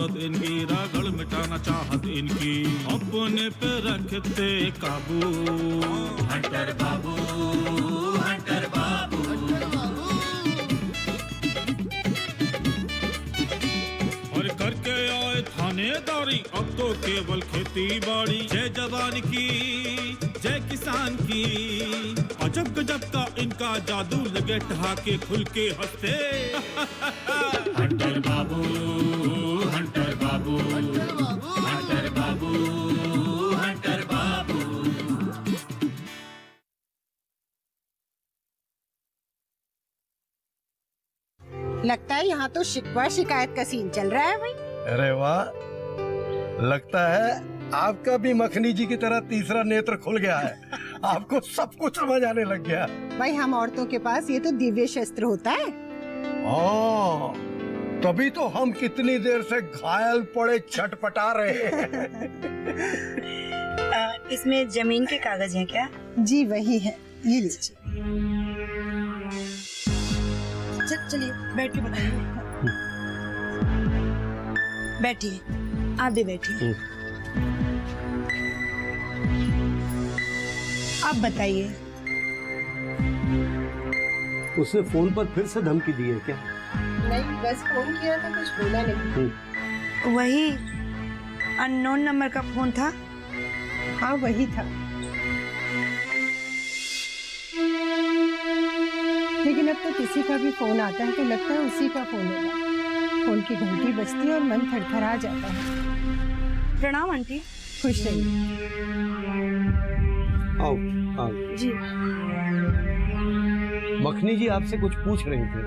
इनकी रगड़ मिटाना चाहत इनकी, अपने पे रखते काबू। हंटर बाबू, हंटर बाबू, और करके आए थानेदारी, अब तो केवल खेती बाड़ी। जय जवान की, जय किसान की, अजब गजब का इनका जादू, लगे ठहाके खुल के हंसते। हंटर बाबू, हंटर बाबू, हंटर बाबू, हंटर बाबू। लगता है यहाँ तो शिकवा शिकायत का सीन चल रहा है भाई। अरे वाह, लगता है आपका भी मखनी जी की तरह तीसरा नेत्र खुल गया है। आपको सब कुछ समझ आने लग गया। भाई हम औरतों के पास ये तो दिव्य शस्त्र होता है। तभी तो हम कितनी देर से घायल पड़े छटपटा रहे हैं। इसमें जमीन के कागज हैं क्या? जी वही है, ये लीजिए। चलिए बैठ के बताइए। बैठिए, आप भी बैठिए। आप बताइए। उसने फोन पर फिर से धमकी दी है क्या? नहीं, बस फोन किया था, कुछ बोला नहीं। वही अननोन नंबर का फोन था। हाँ वही था, लेकिन अब तो किसी का भी फोन आता है तो लगता है उसी का फोन होगा। फोन की घंटी बजती है और मन थरथरा जाता है। प्रणाम आंटी। खुश रहिए। आओ आओ। जी। मखनी जी आपसे कुछ पूछ रही थी।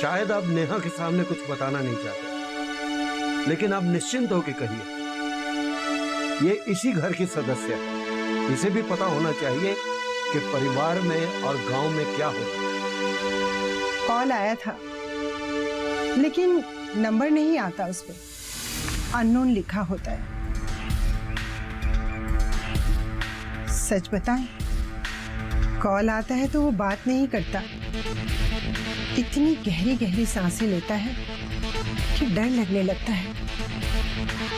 शायद आप नेहा के सामने कुछ बताना नहीं चाहते, लेकिन आप निश्चिंत होकर कहिए, ये इसी घर की सदस्य है। इसे भी पता होना चाहिए कि परिवार में और गांव में क्या हो रहा है। कॉल आया था लेकिन नंबर नहीं आता, उस पे अननोन लिखा होता है। सच बताएं, कॉल आता है तो वो बात नहीं करता, इतनी गहरी गहरी सांसें लेता है कि डर लगने लगता है।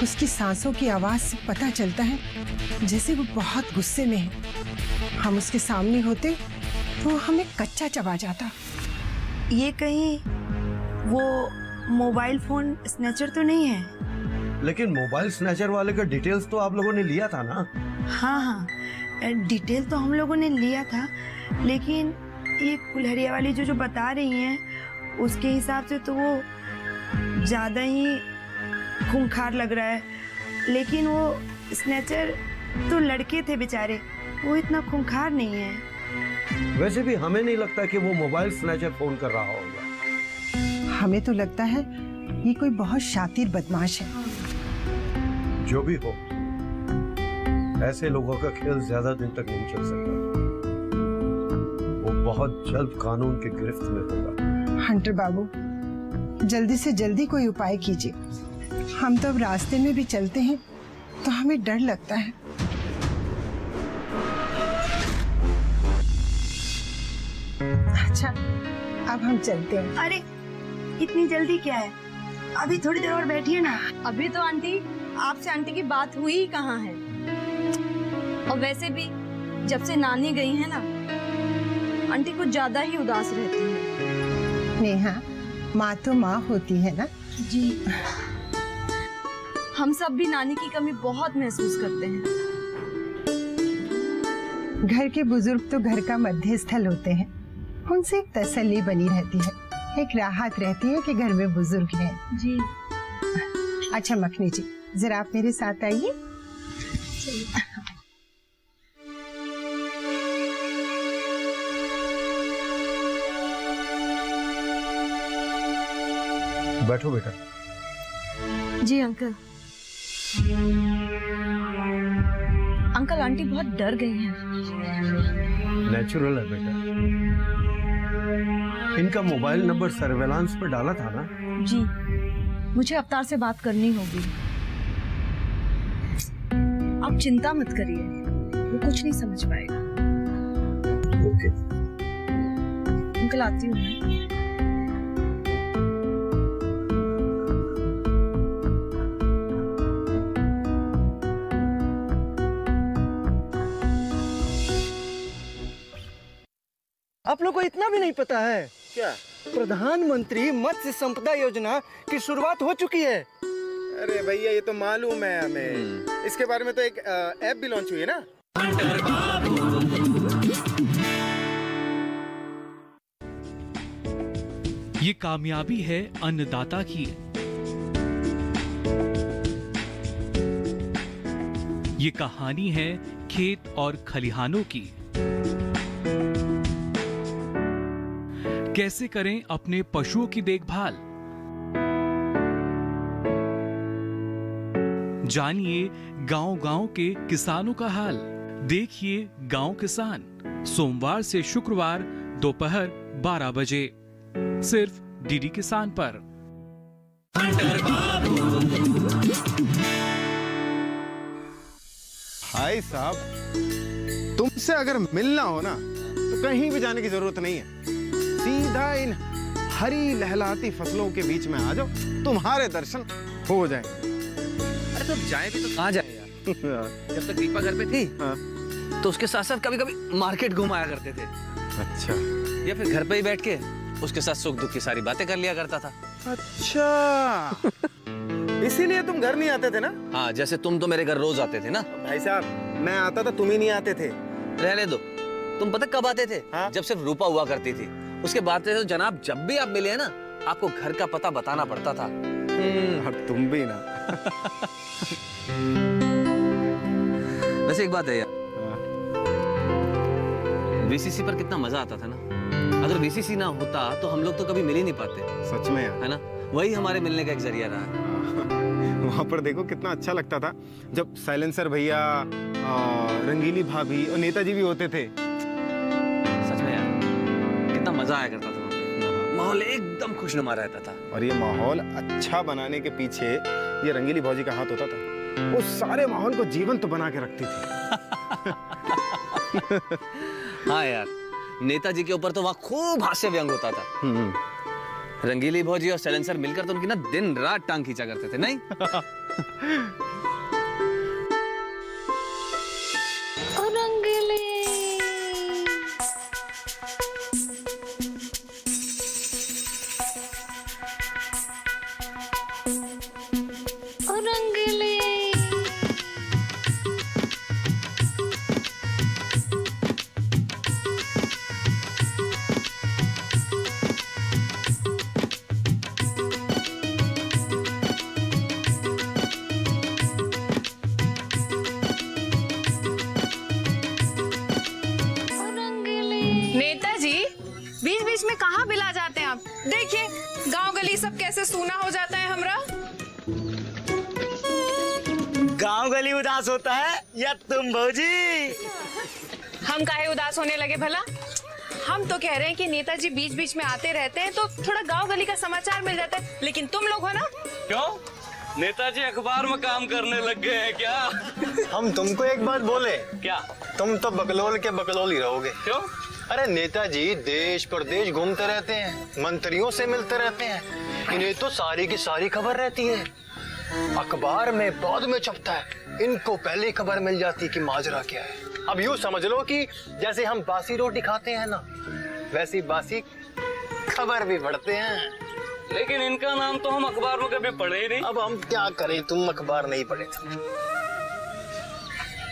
उसकी सांसों की आवाज से पता चलता है जैसे वो बहुत गुस्से में है। हम उसके सामने होते तो वो हमें कच्चा चबा जाता। ये कहीं वो मोबाइल फोन स्नैचर तो नहीं है? लेकिन मोबाइल स्नैचर वाले का डिटेल्स तो आप लोगों ने लिया था ना? हाँ हाँ, डिटेल तो हम लोगों ने लिया था, लेकिन ये कुल्हड़िया वाली जो बता रही हैं उसके हिसाब से तो वो ज्यादा ही खूंखार लग रहा है। लेकिन वो स्नैचर तो लड़के थे बेचारे, वो इतना खूंखार नहीं है। वैसे भी हमें नहीं लगता कि वो मोबाइल स्नैचर फोन कर रहा होगा। हमें तो लगता है ये कोई बहुत शातिर बदमाश है। जो भी हो, ऐसे लोगों का खेल ज्यादा दिन तक नहीं चल सकता। वो बहुत जल्द कानून की गिरफ्त में होगा। हंटर बाबू, जल्दी से जल्दी कोई उपाय कीजिए। हम तो अब रास्ते में भी चलते हैं तो हमें डर लगता है। अच्छा, अब हम चलते हैं। अरे इतनी जल्दी क्या है, अभी थोड़ी देर और बैठिए ना। अभी तो आंटी आपसे आंटी की बात हुई ही कहाँ है। और वैसे भी जब से नानी गई है ना, आंटी कुछ ज्यादा ही उदास रहती है। नेहा, माँ तो माँ होती है ना। जी, हम सब भी नानी की कमी बहुत महसूस करते हैं। घर के बुजुर्ग तो घर का मध्य स्थल होते हैं, उनसे एक तसल्ली बनी रहती है, एक राहत रहती है कि घर में बुजुर्ग हैं। जी। अच्छा मखनी जी, जरा आप मेरे साथ आइए। बैठो बेटा। जी अंकल। अंकल आंटी बहुत डर गई हैं। नेचुरल है बेटा। इनका मोबाइल नंबर सर्वेलांस पे डाला था ना? जी, मुझे अवतार से बात करनी होगी। आप चिंता मत करिए, वो कुछ नहीं समझ पाएगा। ओके। अंकल आती हूँ मैं। आप लोग को इतना भी नहीं पता है क्या? प्रधानमंत्री मत्स्य संपदा योजना की शुरुआत हो चुकी है। अरे भैया ये तो मालूम है हमें। इसके बारे में तो एक ऐप भी लॉन्च हुई है ना। ये कामयाबी है अन्नदाता की। ये कहानी है खेत और खलिहानों की। कैसे करें अपने पशुओं की देखभाल, जानिए गांव-गांव के किसानों का हाल। देखिए गांव किसान, सोमवार से शुक्रवार दोपहर 12 बजे सिर्फ डीडी किसान पर। भाई साहब, तुमसे अगर मिलना हो ना तो कहीं भी जाने की जरूरत नहीं है, सीधा इन हरी लहलाती फसलों के बीच में आ जाओ, तुम्हारे दर्शन हो जाएंगे। अरे तो जाए भी तो कहाँ जाए यार। जब तक दीपा घर पे थी तो उसके साथ साथ कभी कभी मार्केट घुमाया करते थे। अच्छा, या फिर घर पे ही बैठ के उसके साथ सुख दुख की सारी बातें कर लिया करता था। अच्छा इसीलिए तुम घर नहीं आते थे ना? हाँ, जैसे तुम तो मेरे घर रोज आते थे ना। भाई साहब, मैं आता था, तुम ही नहीं आते थे। रहने दो, तुम पता कब आते थे? हाँ? जब सिर्फ रूपा हुआ करती थी। उसके बाद से तो जनाब जब भी आप मिले हैं ना, आपको घर का पता बताना पड़ता था। अब तुम भी ना। वैसे एक बात है यार, वीसीसी पर कितना मजा आता था ना। अगर वीसीसी ना होता तो हम लोग तो कभी मिल ही नहीं पाते। सच में यार, है ना? वही हमारे मिलने का एक जरिया रहा है। वहाँ पर देखो कितना अच्छा लगता था जब साइलेंसर भैया, रंगीली भाभी और नेताजी भी होते थे। सच में यार, कितना मजा आया करता था। माहौल एकदम खुशनुमा रहता था। और ये माहौल अच्छा बनाने के पीछे ये रंगीली भौजी का हाथ होता था। वो सारे माहौल को जीवंत बना के रखती थी। हाँ यार, नेताजी के ऊपर तो वहाँ खूब हास्य व्यंग होता था। रंगीली भौजी और साइलेंसर मिलकर तो उनकी ना दिन रात टांग खींचा करते थे, नहीं? नेताजी, बीच बीच में कहाँ बिला जाते हैं आप? देखिए गांव गली सब कैसे सूना हो जाता है हमरा। गांव गली उदास होता है या तुम भौजी? हम काहे उदास होने लगे भला? हम तो कह रहे हैं कि नेताजी बीच बीच में आते रहते हैं तो थोड़ा गांव गली का समाचार मिल जाता है, लेकिन तुम लोग हो ना। क्यों? नेताजी अखबार में काम करने लग गए हैं क्या? हम तुमको एक बात बोले क्या? तुम तो बकलोल के बकलोल ही रहोगे। क्यों? अरे नेताजी देश प्रदेश घूमते रहते हैं, मंत्रियों से मिलते रहते हैं, इन्हें तो सारी की सारी खबर रहती है। अखबार में बाद में छपता है, इनको पहले खबर मिल जाती कि माजरा क्या है। अब यूँ समझ लो कि जैसे हम बासी रोटी खाते हैं ना, वैसी बासी खबर भी पढ़ते हैं। लेकिन इनका नाम तो हम अखबार में कभी पढ़े ही नहीं। अब हम क्या करें, तुम अखबार नहीं पढ़े थे।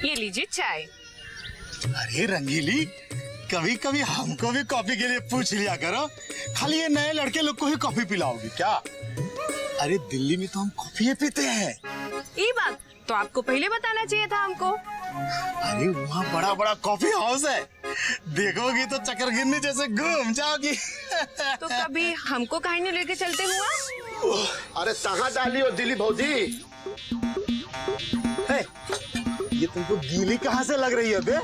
ये लीजिए चाय। अरे रंगीली, कभी कभी हमको भी कॉफी के लिए पूछ लिया करो। खाली ये नए लड़के लोग को ही कॉफी पिलाओगी क्या? अरे दिल्ली में तो हम कॉफी ही पीते हैं। ये बात तो आपको पहले बताना चाहिए था हमको। अरे वहाँ बड़ा बड़ा कॉफी हाउस है, देखोगी तो चक्कर गिरने जैसे घूम जाओगी। तो कभी हमको कहीं नहीं लेके चलते हुआ? अरे कहाँ डाली हो दिल्ली भौजी? ये तुमको गीली कहाँ से लग रही है बे?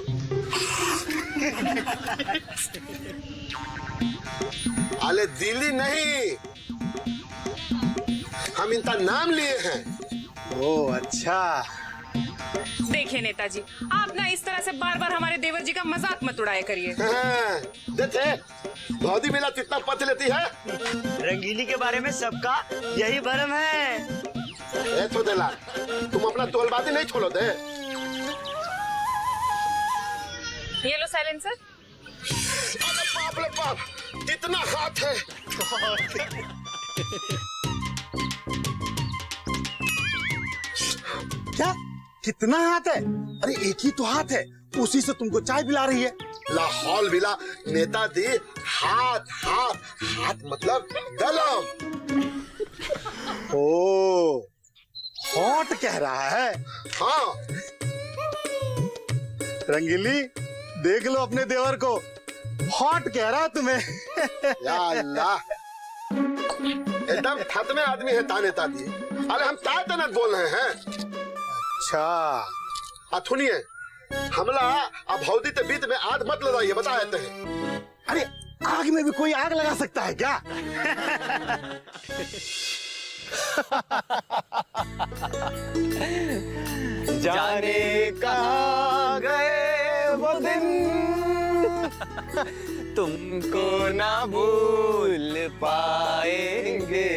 अरे दिल्ली नहीं, हम इनका नाम लिए हैं। ओ अच्छा, देखिए नेताजी, आप ना इस तरह से बार बार हमारे देवर जी का मजाक मत उड़ाया करिए। देखे भौदी मिला कितना पथ लेती है। रंगीली के बारे में सबका यही भरम है। ए छोदेला, तुम अपना तोलबाजी नहीं छोड़ो दे। ये लो साइलेंसर। अरे बाप रे बाप, कितना हाथ है। क्या कितना हाथ है? अरे एक ही तो हाथ है, उसी से तुमको चाय पिला रही है। लाहौल बिला नेताजी, हाथ हाथ हाथ मतलब दलम। ओ हॉट कह रहा है। हाँ रंगीली देख लो अपने देवर को, हॉट कह रहा है तुम्हें। या अल्लाह, एकदम थत में आदमी है ता नेताजी। अरे हम ताय तनक बोल रहे हैं। अच्छा सुनिए, हमला अब हौदी के बीच में आग मत लगाइए, बता देते हैं। अरे आग में भी कोई आग लगा सकता है क्या? जाने कहाँ गए वो दिन, तुमको ना भूल पाएंगे।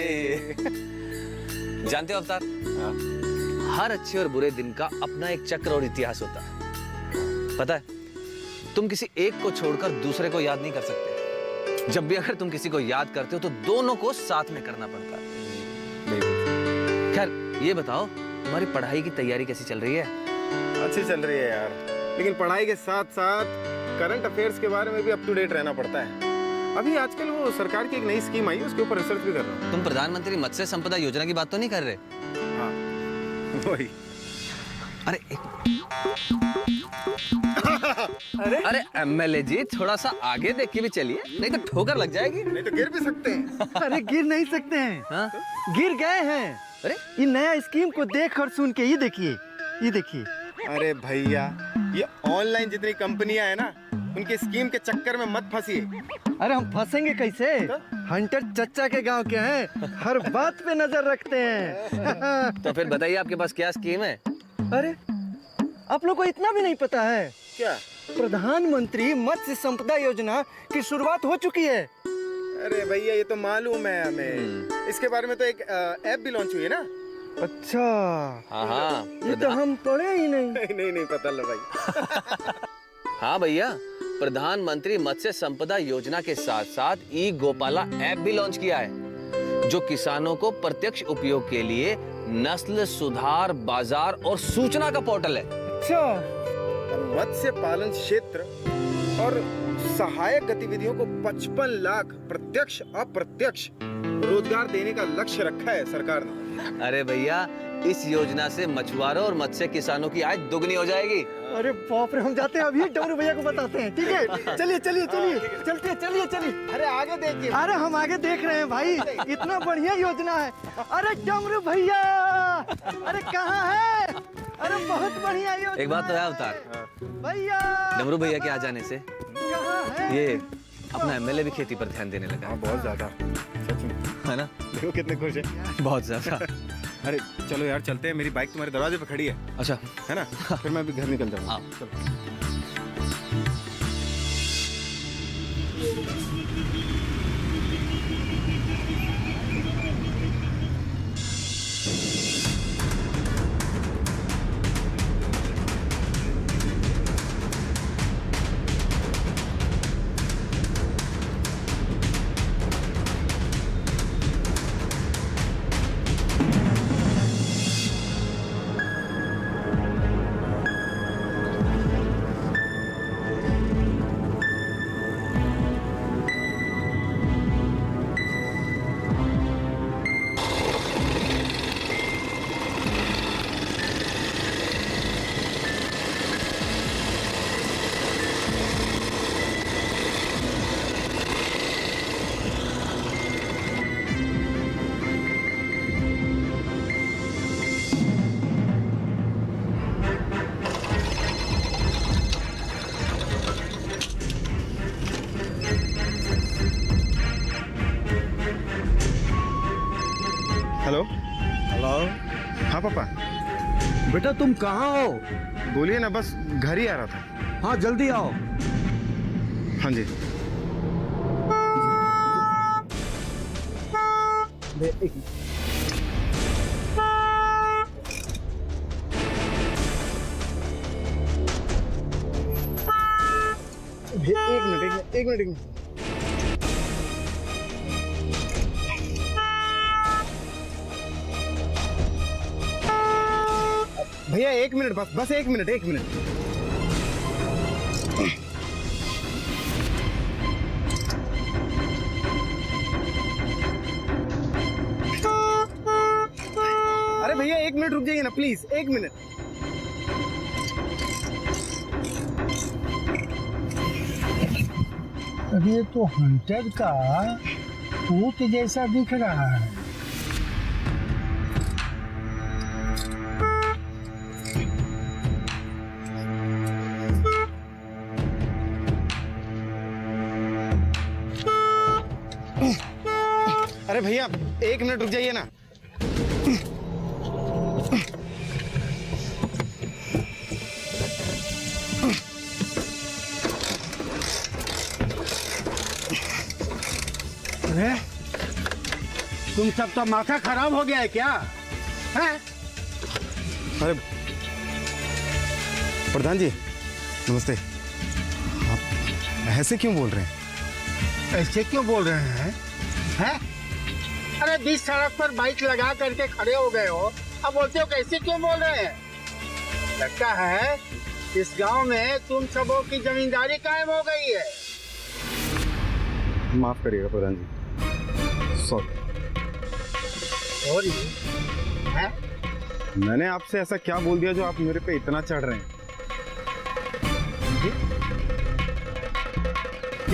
जानते हो अवतार, हर अच्छे और बुरे दिन का अपना एक चक्र और इतिहास होता है। पता है, तुम किसी एक को छोड़कर दूसरे को याद नहीं कर सकते। जब भी अगर तुम किसी को याद करते हो तो दोनों को साथ में करना पड़ता है। खैर ये बताओ, तुम्हारी पढ़ाई की तैयारी कैसी चल रही है? अच्छी चल रही है यार, लेकिन पढ़ाई के साथ साथ करंट अफेयर्स के बारे में भी अप टू डेट रहना पड़ता है। अभी आजकल वो सरकार की एक नई स्कीम आई है, उसके ऊपर रिसर्च भी कर रहा हूँ। तुम प्रधानमंत्री मत्स्य संपदा योजना की बात तो नहीं कर रहे? हाँ वही। अरे अरे एमएलए जी, थोड़ा सा आगे देख के भी चलिए, नहीं तो ठोकर लग जाएगी। नहीं तो गिर भी सकते हैं। अरे गिर नहीं सकते हैं। हाँ? गिर गए हैं। अरे ये नया स्कीम को देख और सुन के ये देखिए, ये देखिए। अरे भैया, ये ऑनलाइन जितनी कंपनियां हैं ना, उनके स्कीम के चक्कर में मत फंसिए। अरे हम फंसेंगे कैसे? हंटर चच्चा के गांव के हैं, हर बात पे नजर रखते हैं। तो फिर बताइए, आपके पास क्या स्कीम है? अरे आप लोग को इतना भी नहीं पता है क्या? प्रधानमंत्री मत्स्य संपदा योजना की शुरुआत हो चुकी है। अरे भैया ये तो मालूम है हमें, इसके बारे में तो एक ऐप भी लॉन्च हुई है ना। अच्छा हाँ हाँ, ये तो हम पढ़े ही नहीं। नहीं पता लो भाई। हाँ भैया, प्रधानमंत्री मत्स्य संपदा योजना के साथ साथ ई गोपाला ऐप भी लॉन्च किया है, जो किसानों को प्रत्यक्ष उपयोग के लिए नस्ल सुधार, बाजार और सूचना का पोर्टल है। अच्छा, मत्स्य पालन क्षेत्र और सहायक गतिविधियों को 55 लाख प्रत्यक्ष अप्रत्यक्ष रोजगार देने का लक्ष्य रखा है सरकार ने। अरे भैया, इस योजना से मछुआरों और मत्स्य किसानों की आय दुगनी हो जाएगी। अरे बाप रे, हम जाते हैं अभी डमरू भैया को बताते हैं। ठीक है, चलिए चलिए चलिए, चलते चलिए चलिए। अरे आगे देखिए। अरे हम आगे देख रहे हैं भाई, इतना बढ़िया योजना है। अरे डमरू भैया, अरे कहाँ है? अरे बहुत बढ़िया योजना। एक बात तो है अवतार, भैया, डमरू भैया के आ जाने से कहाँ है? ये अपना एमएलए भी खेती पर ध्यान देने लगा है। बहुत ज्यादा, सच में है ना? देखो कितने खुश है। बहुत ज्यादा। अरे चलो यार चलते हैं, मेरी बाइक तुम्हारे दरवाजे पे खड़ी है। अच्छा, है ना? फिर मैं भी घर निकल जाऊंगा। हाँ। हेलो। हेलो। हाँ पापा, बेटा तुम कहाँ हो? बोलिए ना, बस घर ही आ रहा था। हाँ जल्दी आओ। हाँ जी। एक मिनट। भैया एक मिनट, बस एक मिनट। अरे भैया एक मिनट रुक जाइए ना प्लीज, एक मिनट। ये तो हंटर का भूत जैसा दिख रहा है। अरे भैया एक मिनट रुक जाइए ना। अरे तुम सब तो माथा खराब हो गया है क्या? हैं? अरे प्रधान जी नमस्ते। आप ऐसे क्यों बोल रहे हैं? ऐसे क्यों बोल रहे हैं? हैं? अरे बीच सड़क पर बाइक लगा करके खड़े हो गए हो, अब बोलते हो कैसे क्यों बोल रहे हैं? लगता है इस गांव में तुम सबों की जमींदारी कायम हो गई है। माफ करिएगा प्रधान जी, सॉरी। हैं? मैंने आपसे ऐसा क्या बोल दिया जो आप मेरे पे इतना चढ़ रहे हैं?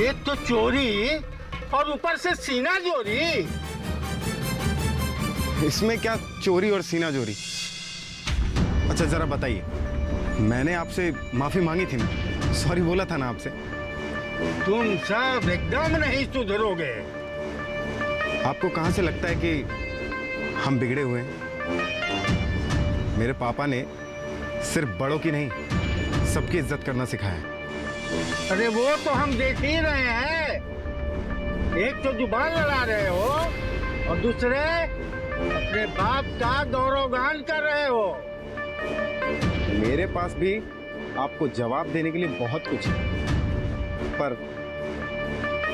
एक तो चोरी और ऊपर से सीना जोरी। इसमें क्या चोरी और सीना जोरी? अच्छा जरा बताइए, मैंने आपसे माफी मांगी थी ना, सॉरी बोला था ना आपसे। तुम सब एकदम नहीं सुधरोगे। आपको कहां से लगता है कि हम बिगड़े हुए हैं? मेरे पापा ने सिर्फ बड़ों की नहीं सबकी इज्जत करना सिखाया। अरे वो तो हम देख ही रहे हैं। एक तो जुबान लड़ा रहे हो और दूसरे अपने बाप का गौरवगान कर रहे हो। मेरे पास भी आपको जवाब देने के लिए बहुत कुछ है, पर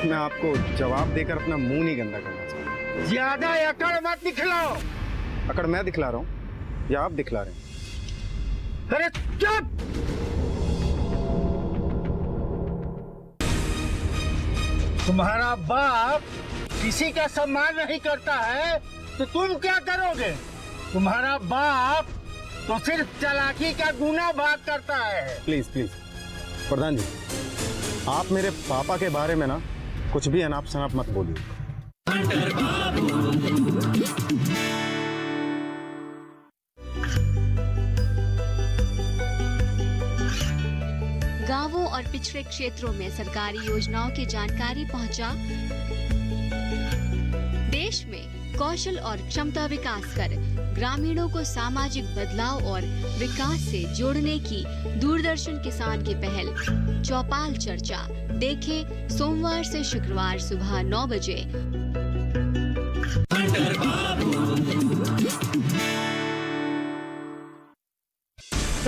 मैं आपको जवाब देकर अपना मुंह नहीं गंदा करना चाहता। ज्यादा अकड़ मत दिखलाओ। अकड़ मैं दिखला रहा हूँ या आप दिखला रहे हैं? अरे चुप! तुम्हारा बाप किसी का सम्मान नहीं करता है तो तुम क्या करोगे? तुम्हारा बाप तो सिर्फ चालाकी का गुना भाग करता है। प्लीज प्रधान जी, आप मेरे पापा के बारे में ना कुछ भी अनाप शनाप मत बोलिए। गांवों और पिछड़े क्षेत्रों में सरकारी योजनाओं की जानकारी पहुंचा। देश में कौशल और क्षमता विकास कर ग्रामीणों को सामाजिक बदलाव और विकास से जोड़ने की दूरदर्शन किसान की पहल चौपाल चर्चा देखें सोमवार से शुक्रवार सुबह 9 बजे।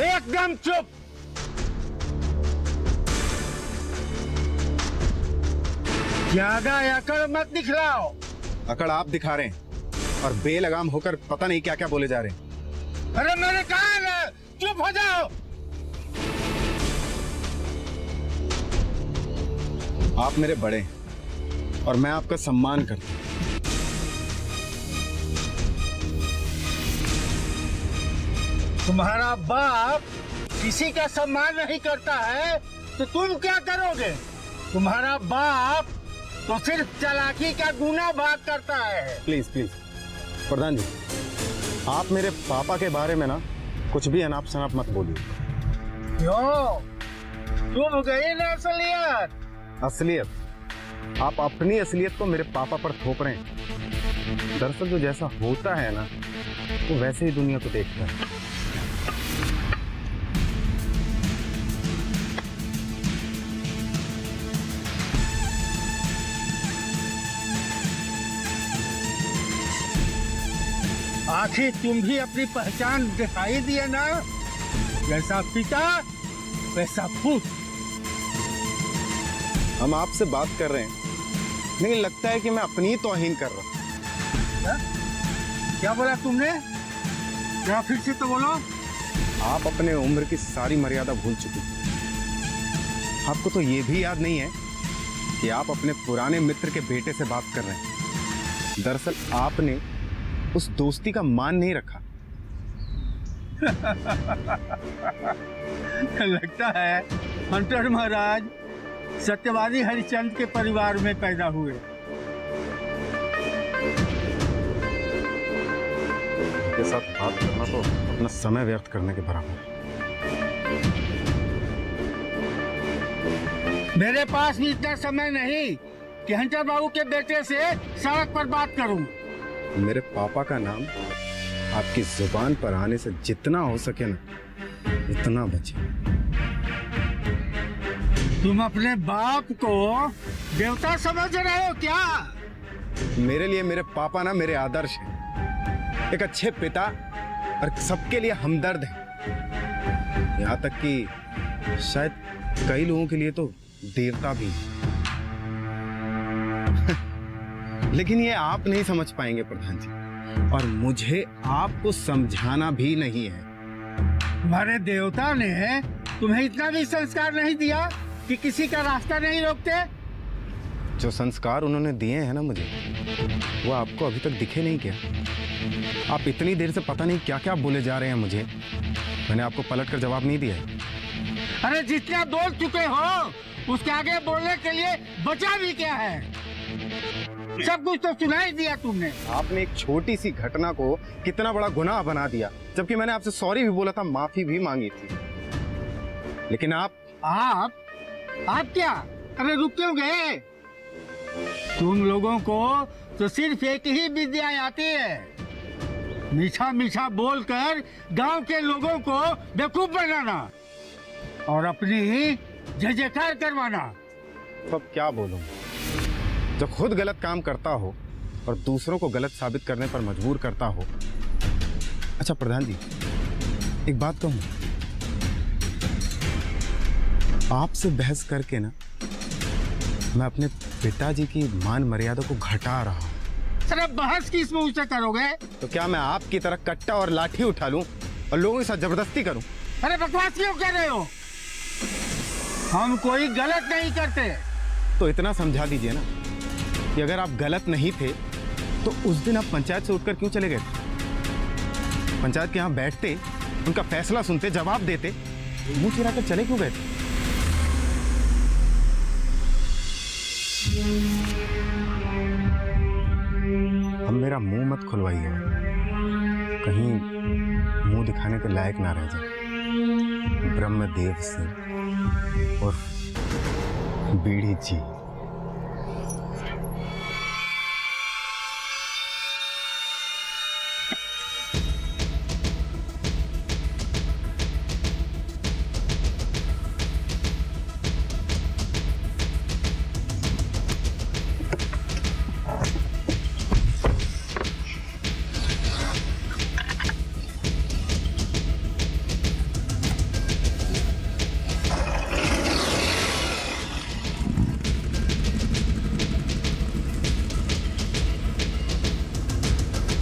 एकदम चुप! ज्यादा अकड़ मत दिखलाओ। अकड़ आप दिखा रहे हैं और बेलगाम होकर पता नहीं क्या क्या बोले जा रहे हैं। अरे मैंने कहा ना चुप हो जाओ। आप मेरे बड़े हैं और मैं आपका सम्मान करता हूं। तुम्हारा बाप किसी का सम्मान नहीं करता है तो तुम क्या करोगे? तुम्हारा बाप तो सिर्फ चालाकी का गुना भाग करता है। प्लीज प्रधान जी, आप मेरे पापा के बारे में ना कुछ भी अनाप शनाप मत बोलिए। क्यों? तुम गई ना असलियत। असलियत? आप अपनी असलियत को मेरे पापा पर थोप रहे हैं। दरअसल जो जैसा होता है ना वो वैसे ही दुनिया को देखता है। आखिर तुम भी अपनी पहचान दिखाई दिए ना, जैसा पिता वैसा पुत्र। हम आपसे बात कर रहे हैं, लेकिन लगता है कि मैं अपनी ही तौहीन कर रहा हूं। क्या बोला तुमने? क्या फिर से तो बोलो। आप अपने उम्र की सारी मर्यादा भूल चुके हैं। आपको तो ये भी याद नहीं है कि आप अपने पुराने मित्र के बेटे से बात कर रहे हैं। दरअसल आपने उस दोस्ती का मान नहीं रखा। लगता है हंटर महाराज सत्यवादी हरिश्चंद्र के परिवार में पैदा हुए। के साथ बात करना तो अपना समय व्यर्थ करने के बराबर है। मेरे पास भी इतना समय नहीं कि हंटर बाबू के बेटे से सड़क पर बात करूं। मेरे पापा का नाम आपकी जुबान पर आने से जितना हो सके ना, उतना बचे। तुम अपने बाप को देवता समझ रहे हो क्या? मेरे लिए मेरे पापा ना मेरे आदर्श हैं। एक अच्छे पिता और सबके लिए हमदर्द है। यहाँ तक कि शायद कई लोगों के लिए तो देवता भी। लेकिन ये आप नहीं समझ पाएंगे प्रधान जी, और मुझे आपको समझाना भी नहीं है। तुम्हारे देवता ने तुम्हें इतना भी संस्कार नहीं दिया कि किसी का रास्ता नहीं रोकते? जो संस्कार उन्होंने दिए हैं ना मुझे, वो आपको अभी तक दिखे नहीं क्या? आप इतनी देर से पता नहीं क्या क्या बोले जा रहे हैं मुझे। मैंने आपको पलट कर जवाब नहीं दिया है। अरे जितना बोल चुके हो उसके आगे बोलने के लिए बचा भी क्या है? सब कुछ तो सुना ही दिया तुमने। आपने एक छोटी सी घटना को कितना बड़ा गुनाह बना दिया, जबकि मैंने आपसे सॉरी भी बोला था, माफी भी मांगी थी। लेकिन आप क्या? अरे रुक क्यों गए? तुम लोगों को तो सिर्फ एक ही विद्या आती है, मीठा मीठा बोलकर गांव के लोगों को बेवकूफ बनाना और अपनी जय जयकार करवाना। तो अब क्या बोलूं? जब खुद गलत काम करता हो और दूसरों को गलत साबित करने पर मजबूर करता हो। अच्छा प्रधान जी, एक बात कहूं, आपसे बहस करके ना मैं अपने पिताजी की मान मर्यादा को घटा रहा हूं। अरे बहस किस मुंह से करोगे? तो क्या मैं आपकी तरह कट्टा और लाठी उठा लूं और लोगों के साथ जबरदस्ती करूं? अरे बकवास क्यों कर रहे हो? हम कोई गलत नहीं करते। तो इतना समझा दीजिए ना कि अगर आप गलत नहीं थे तो उस दिन आप पंचायत से उठकर क्यों चले गए थे? पंचायत के यहाँ बैठते, उनका फैसला सुनते, जवाब देते, मुंह चिराकर चले क्यों गए थे? अब मेरा मुंह मत खुलवाइए, कहीं मुंह दिखाने के लायक ना रह जाए। ब्रह्मदेव सिंह और बीड़ी जी।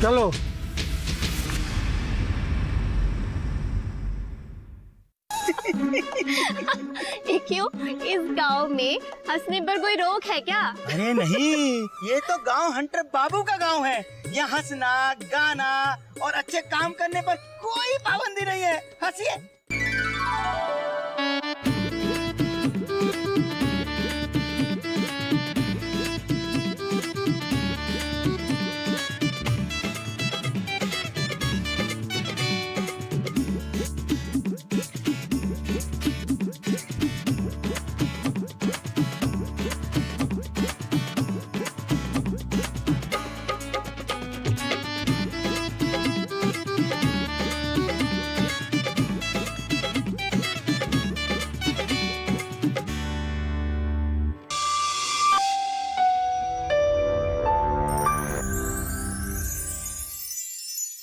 चलो। क्यों? इस गांव में हंसने पर कोई रोक है क्या? अरे नहीं, ये तो गांव हंटर बाबू का गांव है। यहाँ हंसना, गाना और अच्छे काम करने पर कोई पाबंदी नहीं है। हंसिए।